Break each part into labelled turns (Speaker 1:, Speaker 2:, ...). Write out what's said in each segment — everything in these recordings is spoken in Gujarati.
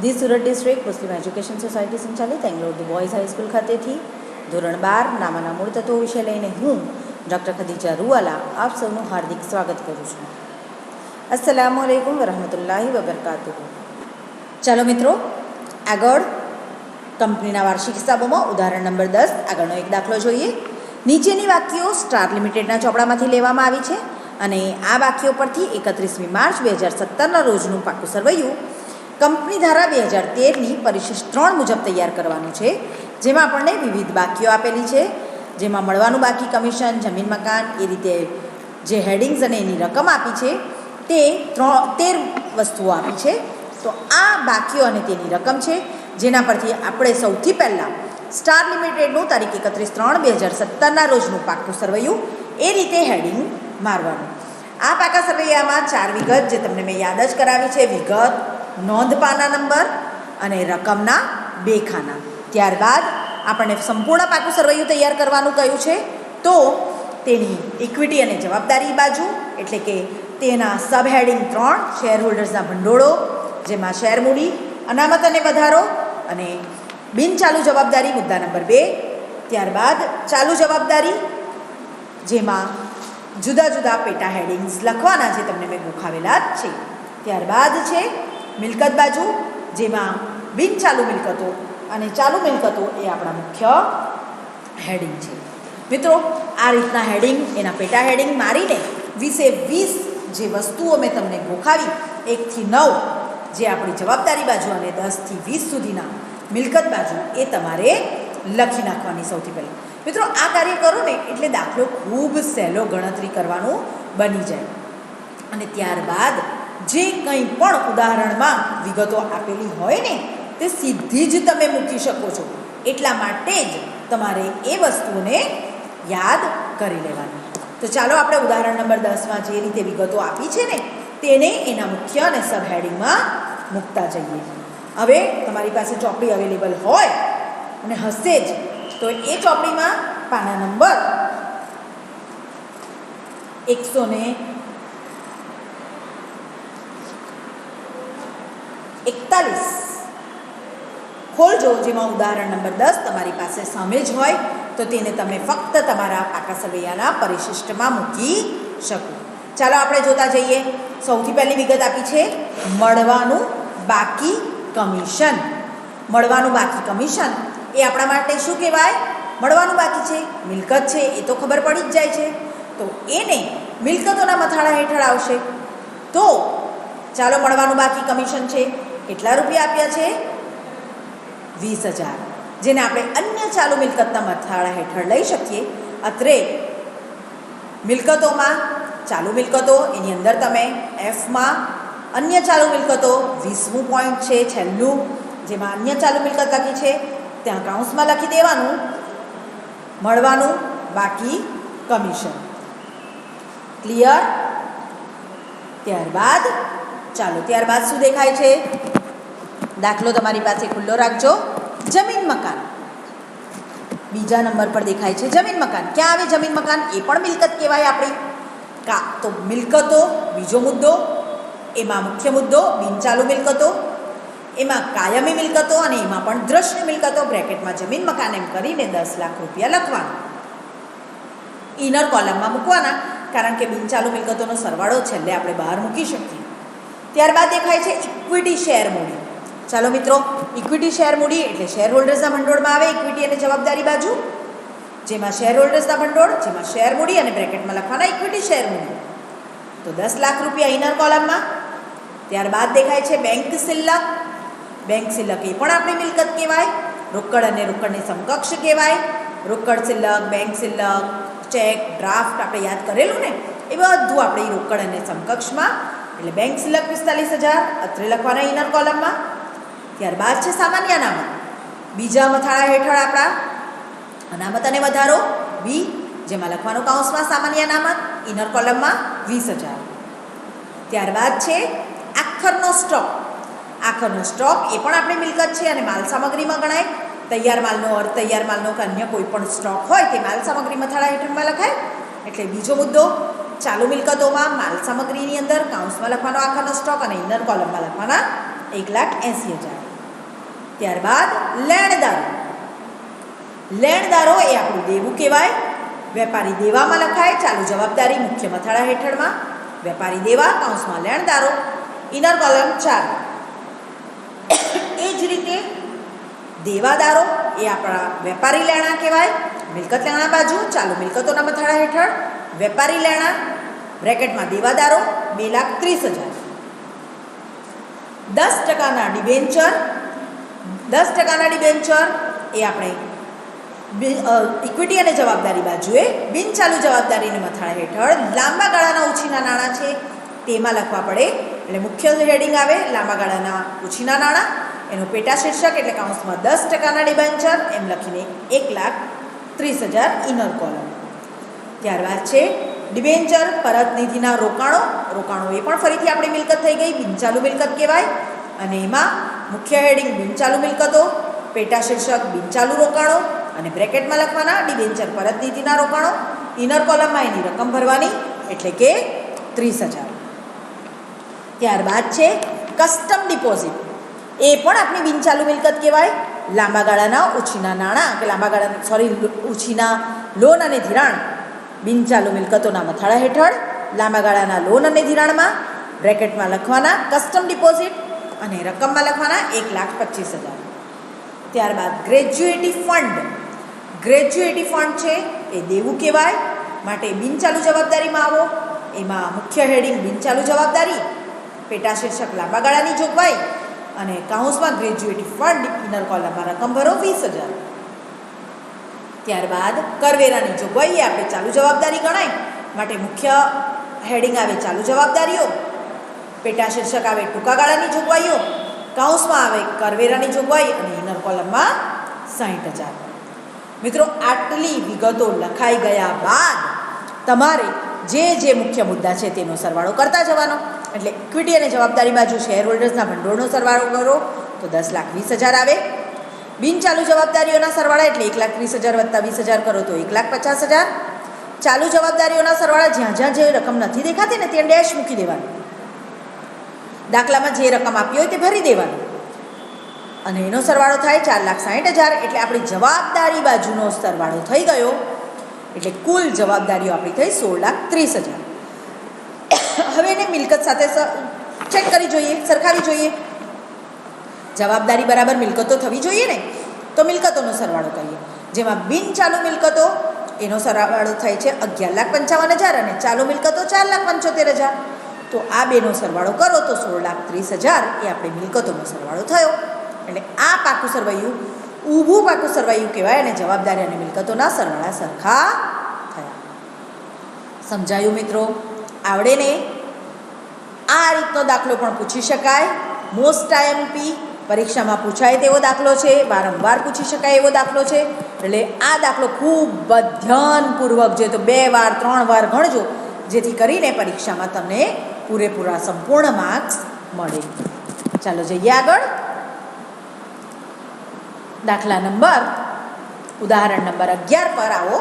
Speaker 1: The Surat district Muslim education society સંચાલિત એંગ્લોર બોયઝ હાઈસ્કૂલ ખાતેથી ધોરણ 12 નામાના મૂળ તત્વો વિષય લઈને હું ડૉક્ટર ખદીજા રૂવાલા આપ સૌનું હાર્દિક સ્વાગત કરું છું. અસ્સલામુ અલૈકુમ વરહમતુલ્લાહિ વબરકાતુહુ. ચાલો મિત્રો, આગળ કંપનીના વાર્ષિક હિસાબોમાં ઉદાહરણ નંબર 10 આગળનો એક દાખલો જોઈએ. નીચેની વાક્યો સ્ટાર લિમિટેડના ચોપડામાંથી લેવામાં આવી છે અને આ વાક્યો પરથી 31મી માર્ચ 2017ના રોજનું પાકું સરવૈયું કંપની ધારા 2013ની પરિશિષ્ટ 3 મુજબ તૈયાર કરવાનું છે, જેમાં આપણને વિવિધ બાકીઓ આપેલી છે, જેમાં મળવાનું બાકી, કમિશન, જમીન મકાન, એ રીતે જે હેડિંગ્સ અને એની રકમ આપી છે તે 13 વસ્તુઓ આપી છે. તો આ બાકીઓ અને તેની રકમ છે, જેના પરથી આપણે સૌથી પહેલાં સ્ટાર લિમિટેડનું તારીખ 31/3/2017ના રોજનું પાકું સરવૈયું એ રીતે હેડિંગ મારવાનું. આ પાકા સરવૈયામાં 4 વિગત જે તમને મેં યાદ જ કરાવી છે, વિગત, નોંધ પાના નંબર અને રકમના 2 ખાના. ત્યારબાદ આપણને સંપૂર્ણ પાકું સરવૈયું તૈયાર કરવાનું કહ્યું છે, તો તેની ઇક્વિટી અને જવાબદારી બાજુ એટલે કે તેના સબ હેડિંગ 3 શેર હોલ્ડર્સના ભંડોળો, જેમાં શેર મૂડી, અનામત અને વધારો અને બિનચાલુ જવાબદારી મુદ્દા નંબર 2. ત્યારબાદ ચાલુ જવાબદારી, જેમાં જુદા જુદા પેટા હેડિંગ્સ લખવાના છે, તમને મેં ગોખાવેલા જ છે. ત્યારબાદ છે મિલકત બાજુ, જેમાં બિનચાલુ મિલકતો અને ચાલુ મિલકતો એ આપણા મુખ્ય હેડિંગ છે. મિત્રો, આ રીતના હેડિંગ, એના પેટા હેડિંગ મારીને 20 જે વસ્તુઓ મેં તમને ગોખાવી 1 થી 9 જે આપણી જવાબદારી બાજુ અને 10 થી 20 સુધીના મિલકત બાજુ એ તમારે લખી નાખવાની સૌથી પહેલાં. મિત્રો, આ કાર્ય કરો ને એટલે દાખલો ખૂબ સહેલો ગણતરી કરવાનું બની જાય અને ત્યારબાદ જે કંઈ પણ ઉદાહરણમાં વિગતો આપેલી હોય ને તે સીધી જ તમે મૂકી શકો છો. એટલા માટે જ તમારે એ વસ્તુઓને યાદ કરી લેવાની. તો ચાલો આપણે ઉદાહરણ નંબર 10માં જે રીતે વિગતો આપી છે ને તેને એના મુખ્ય અને સબ હેડિંગમાં મૂકતા જઈએ. હવે તમારી પાસે ચોપડી અવેલેબલ હોય અને હશે જ, તો એ ચોપડીમાં પાના નંબર 141 ખોલજો, જેમાં ઉદાહરણ નંબર 10 તમારી પાસે સામે જ હોય તો તેને તમે ફક્ત તમારા પાકા સરવૈયાના પરિશિષ્ટમાં મૂકી શકો. ચાલો આપણે જોતા જઈએ. સૌથી પહેલી વિગત આપી છે મળવાનું બાકી કમિશન. મળવાનું બાકી કમિશન એ આપણા માટે શું કહેવાય? મળવાનું બાકી છે, મિલકત છે, એ તો ખબર પડી જ જાય છે. તો એને મિલકતોના મથાળા હેઠળ આવશે. તો ચાલો, મળવાનું બાકી કમિશન છે, કેટલા રૂપિયા આપ્યા છે? 20,000, જેને આપણે અન્ય ચાલુ મિલકતના મથાળા હેઠળ લઈ શકીએ. અત્રે મિલકતોમાં ચાલુ મિલકતો, એની અંદર તમે એફમાં અન્ય ચાલુ મિલકતો 20મું પોઈન્ટ છે છેલ્લું, જેમાં અન્ય ચાલુ મિલકત લખી છે, ત્યાં કાઉન્સમાં લખી દેવાનું મળવાનું બાકી કમિશન. ક્લિયર? ત્યારબાદ ત્યારબાદ શું દેખાય છે? દાખલો તમારી પાસે ખુલ્લો રાખજો. જમીન મકાન બીજા નંબર પર દેખાય છે. જમીન મકાન ક્યાં આવે? જમીન મકાન એ પણ મિલકત કહેવાય આપણી. તો મિલકતો બીજો મુદ્દો, એમાં મુખ્ય મુદ્દો બિનચાલુ મિલકતો, એમાં કાયમી મિલકતો અને એમાં પણ દ્રશ્ય મિલકતો, બ્રેકેટમાં જમીન મકાન એમ કરીને 10 લાખ રૂપિયા લખવાના. ઇનર કોલમમાં મૂકવાના, કારણ કે બિનચાલુ મિલકતોનો સરવાળો છેલ્લે આપણે બહાર મૂકી શકીએ. ત્યારબાદ દેખાય છે ઇક્વિટી શેર મૂડી. ચાલો મિત્રો, ઇક્વિટી શેર મૂડી એટલે શેર હોલ્ડર્સના ભંડોળમાં આવે ઇક્વિટી અને જવાબદારી બાજુ, જેમાં શેર હોલ્ડર્સના ભંડોળ, જેમાં શેર મૂડી અને બ્રેકેટમાં લખવાના ઇક્વિટી શેર મૂડી. તો 10 લાખ રૂપિયા ઇનર કોલમમાં. ત્યારબાદ દેખાય છે બેંક શિલ્લક. બેંક શિલ્લક એ પણ આપણી મિલકત કહેવાય, રોકડ અને રોકડની સમકક્ષ કહેવાય. રોકડ શિલ્લક, બેંક શિલ્લક, ચેક, ડ્રાફ્ટ આપણે યાદ કરેલું ને, એ બધું આપણે રોકડ અને સમકક્ષમાં, એટલે બેંક શિલ્લક 45,000 અત્રે લખવાના ઇનર કોલમમાં. ત્યારબાદ છે સામાન્ય અનામત. બીજા મથાળા હેઠળ આપણા અનામત અને વધારો બી, જેમાં લખવાનું કાઉન્સમાં સામાન્ય અનામત, ઇનર કોલમમાં 20,000. ત્યારબાદ છે આખરનો સ્ટોક. આખરનો સ્ટોક એ પણ આપણી મિલકત છે અને માલ સામગ્રીમાં ગણાય. તૈયાર માલનો, અર્ધ તૈયાર માલનો કે અન્ય કોઈ પણ સ્ટોક હોય તે માલ સામગ્રી મથાળા હેઠળમાં લખાય. એટલે બીજો મુદ્દો ચાલુ મિલકતોમાં માલ સામગ્રીની અંદર કાઉન્સમાં લખવાનો આખાનો સ્ટોક અને ઇનર કોલમમાં લખવાના 1,80,000. ત્યારબાદ લેણદારો. લેણદારો એ આપણું દેવું કહેવાય. વેપારી દેવામાં લખાય ચાલુ જવાબદારી મુખ્ય મથાળા હેઠળમાં. વેપારી દેવા કાઉન્સમાં લેણદારો, ઇનર કોલમ 4. એ જ રીતે દેવાદારો એ આપણા વેપારી લેણા કહેવાય. મિલકત લેણા બાજુ ચાલુ મિલકતોના મથાળા હેઠળ વેપારી લેણા બ્રેકેટમાં દેવાદારો 2,30,000. 10% ડિબેન્ચર. 10% ડિબેન્ચર એ આપણે ઇક્વિટી અને જવાબદારી બાજુએ બિનચાલુ જવાબદારીની મથાળા હેઠળ લાંબા ગાળાના ઉછીના નાણાં છે તેમાં લખવા પડે. એટલે મુખ્ય હેડિંગ આવે લાંબા ગાળાના ઉછીના નાણાં, એનું પેટા શીર્ષક એટલે કાઉન્સમાં 10% ડિબેન્ચર એમ લખીને 1,30,000 ઇનર કોલમ. ત્યારબાદ છે ડિબેન્ચર પરત નિધિના રોકાણો. રોકાણો એ પણ ફરીથી આપણી મિલકત થઈ ગઈ, બિનચાલુ મિલકત કહેવાય. અને એમાં મુખ્ય હેડિંગ બિનચાલુ મિલકતો, પેટા શીર્ષક બિનચાલુ રોકાણો અને બ્રેકેટમાં લખવાના ડિબેન્ચર પરત નિધિના રોકાણો. ઇનર કોલમમાં એની રકમ ભરવાની એટલે કે 30,000. ત્યારબાદ છે કસ્ટમ ડિપોઝિટ. એ પણ આપણી બિનચાલુ મિલકત કહેવાય. લાંબા ગાળાના ઉછીના નાણાં કે ઉછીના લોન અને ધિરાણ બિનચાલુ મિલકતોના મથાળા હેઠળ લાંબા ગાળાના લોન અને ધિરાણમાં બ્રેકેટમાં લખવાના કસ્ટમ ડિપોઝિટ અને રકમમાં લખવાના 1,25,000. ત્યારબાદ ગ્રેજ્યુએટી ફંડ. ગ્રેજ્યુએટી ફંડ છે એ દેવું કહેવાય, માટે બિનચાલુ જવાબદારીમાં આવો. એમાં મુખ્ય હેડિંગ બિનચાલુ જવાબદારી, પેટા શીર્ષક લાંબા ગાળાની જોગવાઈ અને કાઉન્સમાં ગ્રેજ્યુએટી ફંડ ઇનર કોલમમાં રકમ ભરો 20,000. ત્યારબાદ કરવેરાની જોગવાઈ એ આપણે ચાલુ જવાબદારી ગણાય, માટે મુખ્ય હેડિંગ આવે ચાલુ જવાબદારીઓ, પેટા શીર્ષક આવે ટૂંકા ગાળાની જોગવાઈઓ, કાઉન્સમાં આવે કરવેરાની જોગવાઈ અને ઇનર કોલમમાં 60,000. મિત્રો આટલી વિગતો લખાઈ ગયા બાદ તમારે જે મુખ્ય મુદ્દા છે તેનો સરવાળો કરતા જવાનો. એટલે ઇક્વિટી અને જવાબદારી બાજુ શેર હોલ્ડર્સના ભંડોળનો સરવાળો કરો તો 10,20,000 આવે. બિનચાલુ જવાબદારીઓના સરવાળા એટલે 1,30,000 વત્તા 20,000 કરો તો 1,50,000. ચાલુ જવાબદારીઓના સરવાળા જ્યાં જે રકમ નથી દેખાતી ને ત્યાં ડેશ મૂકી દેવાનું. દાખલામાં જે રકમ આપી હોય તે ભરી દેવાનું અને એનો સરવાળો થાય 4,60,000. એટલે આપણી જવાબદારી બાજુનો સરવાળો થઈ ગયો. એટલે કુલ જવાબદારીઓ આપણી થઈ 16,30,000. હવે એને મિલકત સાથે ચેક કરી જોઈએ, સરખાવી જોઈએ. જવાબદારી બરાબર મિલકતો થવી જોઈએ ને, તો મિલકતોનો સરવાળો કરીએ. જેમાં બિનચાલુ મિલકતો એનો સરવાળો થાય છે 11,55,000 અને ચાલુ મિલકતો 4,75,000. તો આ બેનો સરવાળો કરો તો 16,30,000 એ આપણે મિલકતોનો સરવાળો થયો. એટલે આ પાકું સરવૈયું ઊભું પાકું સરવૈયું કહેવાય અને જવાબદારી અને મિલકતોના સરવાળા સરખા થયા. સમજાયું મિત્રો? આવડે ને? આ રીતનો દાખલો પણ પૂછી શકાય. મોસ્ટ આઈએમપી પરીક્ષામાં પૂછાય તેવો દાખલો છે, વારંવાર પૂછી શકાય એવો દાખલો છે. એટલે આ દાખલો ખૂબ ધ્યાનપૂર્વક જે તો 2 વાર 3 વાર ગણજો, જેથી કરીને પરીક્ષામાં તમને પૂરેપૂરા સંપૂર્ણ માર્ક્સ મળે. ચાલો જઈએ આગળ. ઉદાહરણ નંબર 11 પર આવો.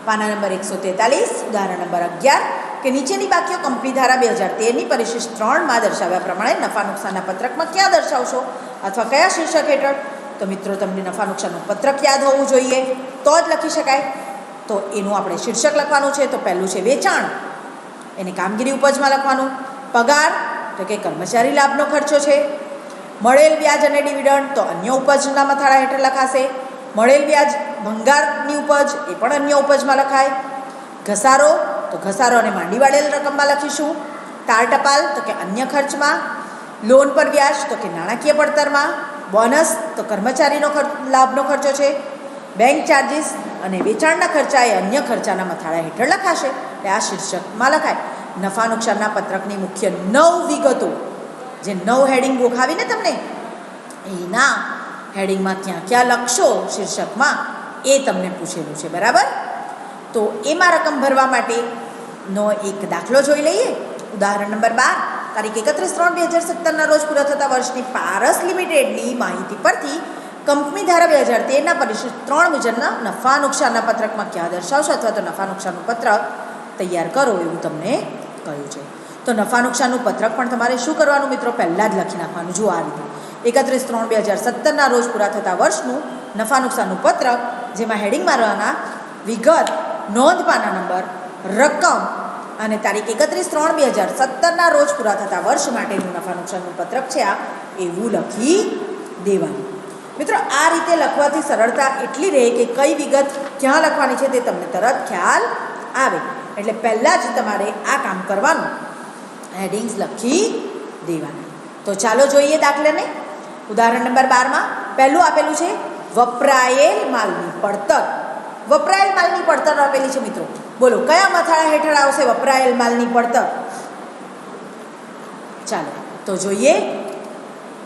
Speaker 1: પાના નંબર 143. ઉદાહરણ નંબર 11 કે નીચેની બાકીઓ કંપની ધારા 2013ની પરિશિષ્ટ 3માં દર્શાવ્યા પ્રમાણે નફા નુકસાનના પત્રકમાં ક્યાં દર્શાવશો અથવા કયા શીર્ષક હેઠળ? તો મિત્રો તમને નફા નુકસાનનું પત્રક યાદ હોવું જોઈએ તો જ લખી શકાય. તો એનું આપણે શીર્ષક લખવાનું છે. તો પહેલું છે વેચાણ, એને કામગીરી ઉપજમાં લખવાનું. પગાર તો કે કર્મચારી લાભનો ખર્ચો છે. મળેલ વ્યાજ અને ડિવિડન્ડ તો અન્ય ઉપજના મથાળા હેઠળ લખાશે. મળેલ વ્યાજ ભંગારની ઉપજ એ પણ અન્ય ઉપજમાં લખાય. ઘસારો તો ઘસારો અને માંડી વાળેલ રકમમાં લખીશું. તાર ટપાલ તો કે અન્ય ખર્ચમાં. લોન પર વ્યાજ તો કે નાણાકીય પડતરમાં. બોનસ તો કર્મચારીનો લાભનો ખર્ચો છે. બેંક ચાર્જિસ અને વેચાણના ખર્ચા એ અન્ય ખર્ચાના મથાળા હેઠળ લખાશે. એટલે આ શીર્ષકમાં લખાય. નફા નુકસાનના પત્રકની મુખ્ય 9 વિગતો, જે 9 હેડિંગ ગોખાવીને તમને એના હેડિંગમાં ક્યાં લખશો શીર્ષકમાં એ તમને પૂછેલું છે. બરાબર? તો એમાં રકમ ભરવા માટેનો એક દાખલો જોઈ લઈએ. ઉદાહરણ નંબર 12 તારીખ 31/3/2017ના રોજ પૂરા થતા વર્ષની પારસ લિમિટેડની માહિતી પરથી કંપની ધારા 2013ના પરિશિષ્ટ 3 મુજબના નફા નુકસાનના પત્રકમાં ક્યાં દર્શાવશો અથવા તો નફા નુકસાનનું પત્રક તૈયાર કરો એવું તમને કહ્યું છે. તો નફા નુકસાનનું પત્રક પણ તમારે શું કરવાનું મિત્રો, પહેલાં જ લખી નાખવાનું. જુઓ આ રીતે 31/3/2017ના રોજ પૂરા થતા વર્ષનું નફા નુકસાનનું પત્રક, જેમાં હેડિંગ મારવાના વિગત, નોંધ પાના નંબર, રકમ અને તારીખ 31/3/2017ના રોજ પૂરા થતા વર્ષ માટેનું નફા નુકસાનનું પત્રક છે આ, એવું લખી દેવાનું. મિત્રો આ રીતે લખવાથી સરળતા એટલી રહે કે કઈ વિગત ક્યાં લખવાની છે તે તમને તરત ખ્યાલ આવે. એટલે પહેલાં જ તમારે આ કામ કરવાનું, હેડિંગ્સ લખી દેવાના. તો ચાલો જોઈએ દાખલાને. ઉદાહરણ નંબર 12માં પહેલું આપેલું છે વપરાયેલ માલની પડતર. વપરાયેલ માલની પડતર આપેલી છે મિત્રો. બોલો કયા મથાળા હેઠળ આવશે વપરાયેલ માલની પડતર? ચાલો તો જોઈએ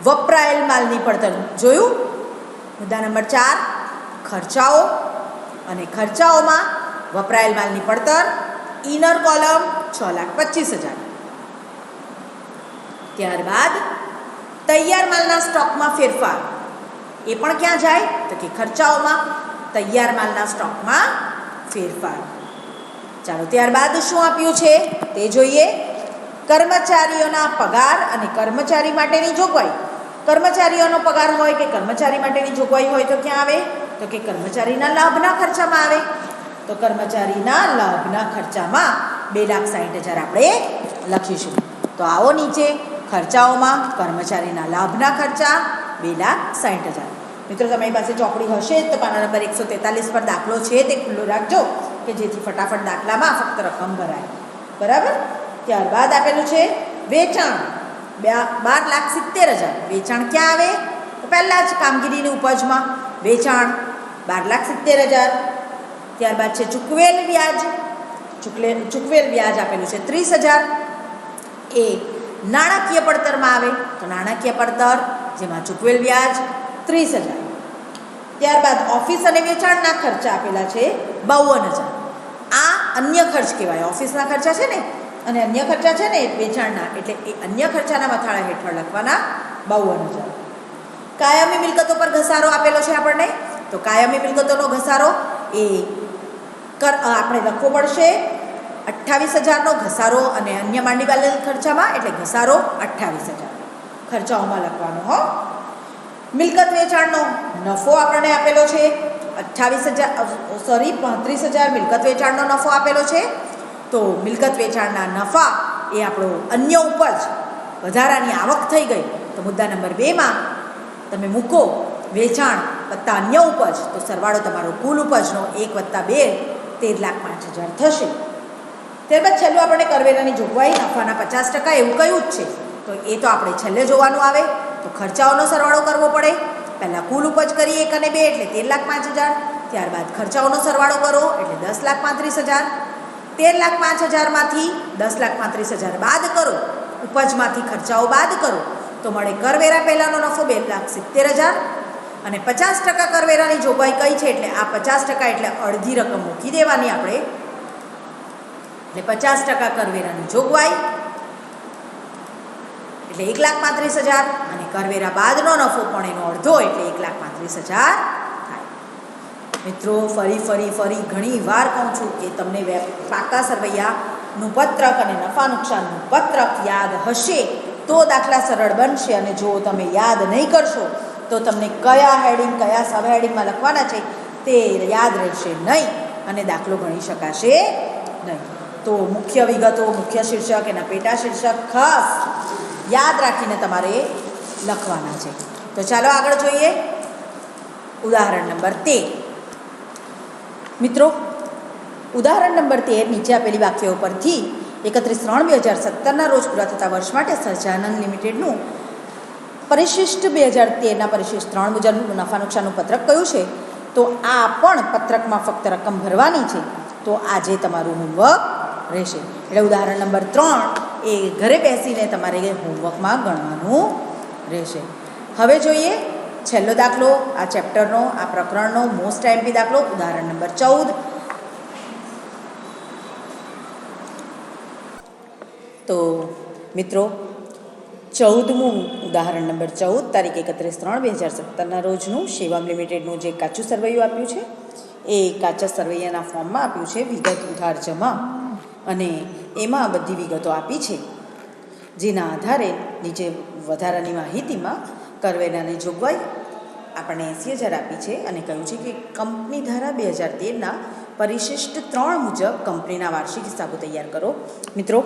Speaker 1: વપરાયેલ માલની પડતર. જોયું? મુદ્દા નંબર 4 ખર્ચાઓ, અને ખર્ચાઓમાં વપરાયેલ માલની પડતર ઇનર કોલમ 6,25,000. ત્યારબાદ તૈયાર માલના સ્ટોકમાં ફેરફાર, એ પણ ક્યાં જાય તો કે ખર્ચાઓમાં તૈયાર માલના સ્ટોકમાં ફેરફાર. ચાલો ત્યારબાદ શું આપ્યું છે તે જોઈએ. કર્મચારીઓના પગાર અને કર્મચારી માટેની જોગવાઈ. કર્મચારીઓનો પગાર હોય કે કર્મચારી માટેની જોગવાઈ હોય તો ક્યાં આવે તો કે કર્મચારીના લાભના ખર્ચામાં આવે. તો કર્મચારીના લાભના ખર્ચામાં 2,60,000 આપણે લખીશું. તો આવો નીચે ખર્ચાઓમાં કર્મચારીના લાભના ખર્ચા 2,60,000. મિત્રો તમારી પાસે ચોપડી હશે તો પાના નંબર 143 પર દાખલો છે તે ખુલ્લો રાખજો કે જેથી ફટાફટ દાખલામાં ફક્ત રકમ ભરાય. બરાબર. ત્યારબાદ આપેલું છે વેચાણ 12,70,000. વેચાણ ક્યાં આવે તો પહેલાં જ કામગીરીની ઉપજમાં વેચાણ 12,70,000. ત્યારબાદ છે ચૂકવેલ વ્યાજ. ચૂકવેલ વ્યાજ આપેલું છે 30,000. એ નાણાકીય પડતરમાં આવે તો નાણાકીય પડતર જેમાં ચૂકવેલ વ્યાજ 30,000. ત્યારબાદ ઓફિસ અને વેચાણના ખર્ચા આપેલા છે 52,000. આ અન્ય ખર્ચ કહેવાય. ઓફિસના ખર્ચા છે ને અને અન્ય ખર્ચા છે ને વેચાણના, એટલે એ અન્ય ખર્ચાના મથાળા હેઠળ લખવાના 52,000. કાયમી મિલકતો પર ઘસારો આપેલો છે આપણને. તો કાયમી મિલકતોનો ઘસારો એ આપણે લખવો પડશે 28,000નો ઘસારો, અને અન્ય માંડી વાલેલ ખર્ચામાં એટલે ઘસારો 28,000 ખર્ચાઓમાં લખવાનો હો. મિલકત વેચાણનો નફો આપણને આપેલો છે 35,000 મિલકત વેચાણનો નફો આપેલો છે. તો મિલકત વેચાણના નફા એ આપણો અન્ય ઉપજ વધારાની આવક થઈ ગઈ. તો મુદ્દા નંબર 2માં તમે મૂકો વેચાણ વત્તા અન્ય ઉપજ, તો સરવાળો તમારો કુલ ઉપજનો 1 + 2 13,05,000 થશે. ત્યારબાદ છેલ્લું આપણે કરવેરાની જોગવાઈ નફાના 50% એવું કયું જ છે. તો એ તો આપણે છેલ્લે જોવાનું આવે. તો ખર્ચાઓનો સરવાળો કરવો પડે. પહેલાં કુલ ઉપજ કરી 1 અને 2 એટલે 13,05,000. ત્યારબાદ ખર્ચાઓનો સરવાળો કરો એટલે 10,35,000. 13,05,000માંથી 10,35,000 બાદ કરો, ઉપજમાંથી ખર્ચાઓ બાદ કરો, તો મળે કરવેરા પહેલાંનો નફો 2,70,000. અને 50% કરવેરાની જોગવાઈ કઈ છે એટલે આ 50% એટલે અડધી રકમ મૂકી દેવાની આપણે. એટલે 50% કરવેરાની જોગવાઈ એટલે 1,35,000, અને કરવેરા બાદનો નફો પણ એનો અડધો એટલે 1,35,000 થાય. મિત્રો ફરી ઘણી વાર કહું છું કે તમને પાકા સરવૈયાનું પત્રક અને નફા નુકસાનનું પત્રક યાદ હશે તો દાખલા સરળ બનશે. અને જો તમે યાદ નહીં કરશો તો તમને કયા હેડિંગ કયા સબ હેડિંગમાં લખવાના છે તે યાદ રહેશે નહીં અને દાખલો ગણી શકાશે નહીં. તો મુખ્ય વિગતો, મુખ્ય શીર્ષક, એના પેટા શીર્ષક ખાસ યાદ રાખીને તમારે લખવાના છે. તો ચાલો આગળ જોઈએ. ઉદાહરણ નંબર 13. મિત્રો ઉદાહરણ નંબર 13 નીચે આપેલી વાક્યો પરથી 31/3/2017ના રોજ પૂરા થતા વર્ષ માટે સહજાનંદ લિમિટેડનું પરિશિષ્ટ 2013ના પરિશિષ્ટ 3 મુજબનું નફા નુકસાનનું પત્રક કયું છે? તો આ પણ પત્રકમાં ફક્ત રકમ ભરવાની છે. તો આજે તમારું હોમવર્ક રહેશે. એટલે ઉદાહરણ નંબર 3 એ ઘરે બેસીને તમારે હોમવર્કમાં ગણવાનું રહેશે. હવે જોઈએ છેલ્લો દાખલો આ ચેપ્ટરનો, આ પ્રકરણનો મોસ્ટ આઈએમપી દાખલો, ઉદાહરણ નંબર 14. તો મિત્રો 14મું ઉદાહરણ નંબર 14 તારીખ 31/3/2017 રોજનું શિવમ લિમિટેડનું જે કાચું સરવૈયું આપ્યું છે એ કાચા સરવૈયાના ફોર્મમાં આપ્યું છે વિગત ઉધાર જમા, અને એમાં બધી વિગતો આપી છે, જેના આધારે નીચે વધારાની માહિતીમાં કરવેરાની જોગવાઈ આપણને 80,000 આપી છે અને કહ્યું છે કે કંપની ધારા 2013ના પરિશિષ્ટ 3 મુજબ કંપનીના વાર્ષિક હિસાબો તૈયાર કરો. મિત્રો,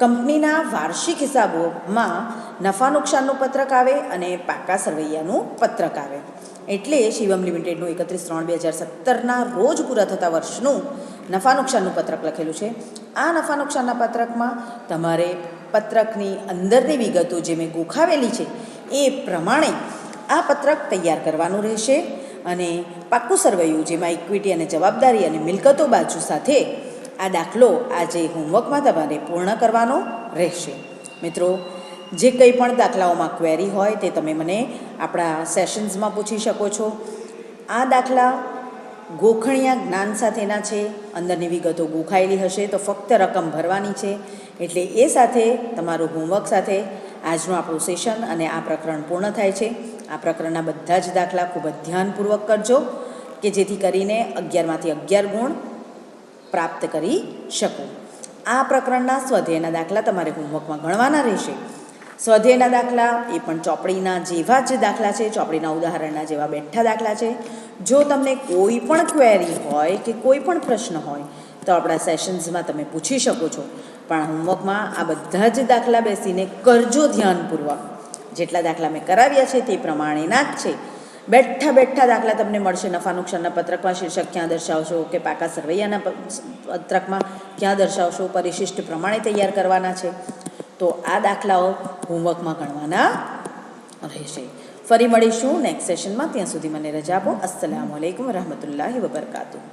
Speaker 1: કંપનીના વાર્ષિક હિસાબોમાં નફા નુકસાનનું પત્રક આવે અને પાકા સરવૈયાનું પત્રક આવે. એટલે શિવમ લિમિટેડનું 31/3/2017ના રોજ પૂરા થતા વર્ષનું નફા નુકસાનનું પત્રક લખેલું છે. આ નફા નુકસાનના પત્રકમાં તમારે પત્રકની અંદરની વિગતો જે મેં ગોખાવેલી છે એ પ્રમાણે આ પત્રક તૈયાર કરવાનું રહેશે, અને પાક્કું સરવૈયું જેમાં ઇક્વિટી અને જવાબદારી અને મિલકતો બાજુ સાથે આ દાખલો આજે હોમવર્કમાં તમારે પૂર્ણ કરવાનો રહેશે. મિત્રો, જે કંઈ પણ દાખલાઓમાં ક્વેરી હોય તે તમે મને આપણા સેશન્સમાં પૂછી શકો છો. આ દાખલા ગોખણિયા જ્ઞાન સાથેના છે, અંદરની વિગતો ગોખાયેલી હશે તો ફક્ત રકમ ભરવાની છે. એટલે એ સાથે તમારું હોમવર્ક સાથે આજનું આપણું સેશન અને આ પ્રકરણ પૂર્ણ થાય છે. આ પ્રકરણના બધા જ દાખલા ખૂબ જ ધ્યાનપૂર્વક કરજો કે જેથી કરીને 11માંથી 11 ગુણ પ્રાપ્ત કરી શકો. આ પ્રકરણના સ્વાધ્યાયના દાખલા તમારે હોમવર્કમાં ગણવાના રહેશે. સ્વાધ્યાયના દાખલા એ પણ ચોપડીના જેવા જ દાખલા છે, ચોપડીના ઉદાહરણના જેવા બેઠા દાખલા છે. જો તમને કોઈ પણ ક્વેરી હોય કે કોઈ પણ પ્રશ્ન હોય તો આપણા સેશન્સમાં તમે પૂછી શકો છો, પણ હોમવર્કમાં આ બધા જ દાખલા બેસીને કરજો ધ્યાનપૂર્વક. જેટલા દાખલા મેં કરાવ્યા છે તે પ્રમાણેના જ છે. બેઠા બેઠા દાખલા તમને મળશે. નફા નુકસાનના પત્રકમાં શીર્ષક ક્યાં દર્શાવશો, કે પાકા સરવૈયાના પત્રકમાં ક્યાં દર્શાવશો, પરિશિષ્ટ પ્રમાણે તૈયાર કરવાના છે. તો આ દાખલાઓ હોમવર્કમાં ગણવાના રહેશે. ફરી મળીશું નેક્સ્ટ સેશનમાં. ત્યાં સુધી મને રજા આપો. અસ્સલામુ અલૈકુમ વરહમતુલ્લાહિ વબરકાતુહુ.